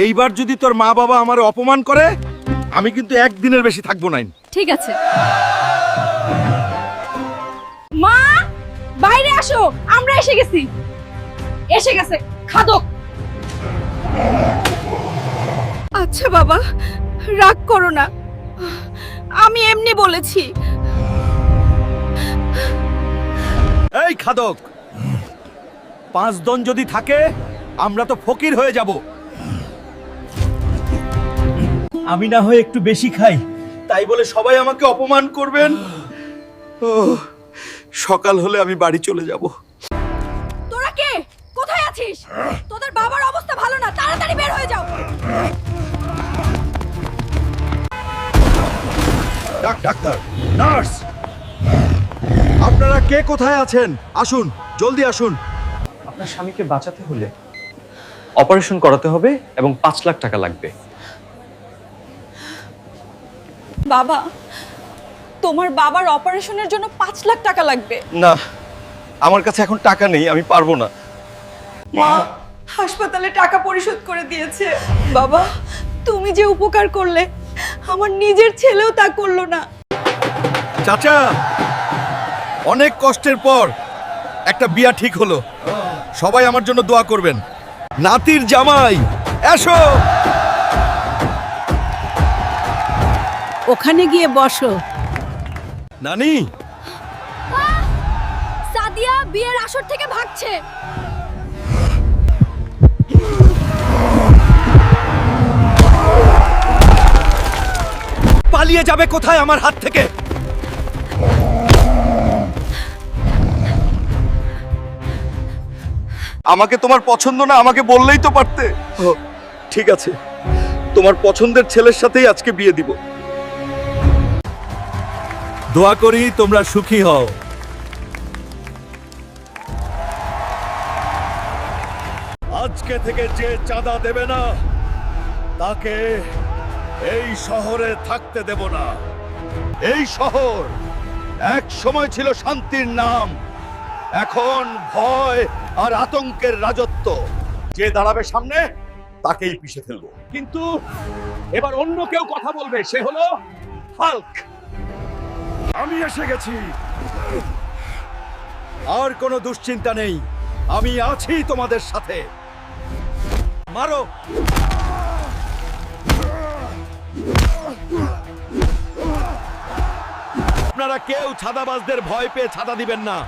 এইবার যদি তোর মা বাবা আমার অপমান করে আমি কিন্তু একদিনের বেশি থাকবো না। ঠিক আছে। মা, বাইরে আসো, আমরা এসে গেছি। এসে গেছে খাদক। আচ্ছা বাবা, রাগ করো না, আমি এমনি বলেছি। এই খাদক, 5 জন যদি থাকে আমরা তো ফকির হয়ে যাব। আমি না হয় একটু বেশি খাই, তাই বলে সবাই আমাকে অপমান করবেন। ও, সকাল হলে আমি বাড়ি চলে যাব। তোরা কে? কোথায় আছিস? তোদের বাবার অবস্থা ভালো না, তাড়াতাড়ি বের হয়ে যাও। ডাক্তার, নার্স, আপনারা কে কোথায় আছেন? আসুন, জলদি আসুন। আপনার স্বামীকে বাঁচাতে হলে অপারেশন করাতে হবে এবং 5 লাখ টাকা লাগবে। বাবা, তোমার বাবার অপারেশনের জন্য 5 লাখ টাকা লাগবে। না, আমার কাছে এখন টাকা নেই, আমি পারবো না। মা হাসপাতালে টাকা পরিশোধ করে দিয়েছে। বাবা, তুমি যে উপকার করলে, আমার নিজের ছেলেও তা করলো না। চাচা, অনেক কষ্টের পর একটা বিয়া ঠিক হলো। সবাই আমার জন্য দোয়া করবেন। নাতির জামাই, এসো। ওখানে গিয়ে বসো। নানি, সাদিয়া বিয়ের আসর থেকে ভাগছে। পালিয়ে যাবে কোথায় আমার হাত থেকে? আমাকে তোমার পছন্দ না, আমাকে বললেই তো পারতে। ও, ঠিক আছে, তোমার পছন্দের ছেলের সাথেই আজকে বিয়ে দিব। দোয়া করি তোমরা সুখী হও। আজকে থেকে যে চাঁদা দেবে না তাকে এই শহরে থাকতে দেব না। এই শহর এক সময় ছিল শান্তির নাম, এখন ভয় আর আতঙ্কের রাজত্ব। যে দাঁড়াবে সামনে তাকেই পিষে ফেলবো। কিন্তু এবার অন্য কেউ কথা বলবে, সে হলো হাল্ক। আমি এসে গেছি, আর কোনো দুশ্চিন্তা নেই, আমি আছি তোমাদের সাথে। মারো। আপনারা কেউ ছাদাবাজদের ভয় পেয়ে ছাদা দিবেন না।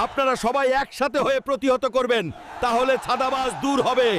আপনারা সবাই একসাথে হয়ে প্রতিহত করবেন, তাহলে ছাদাবাজ দূর হবে।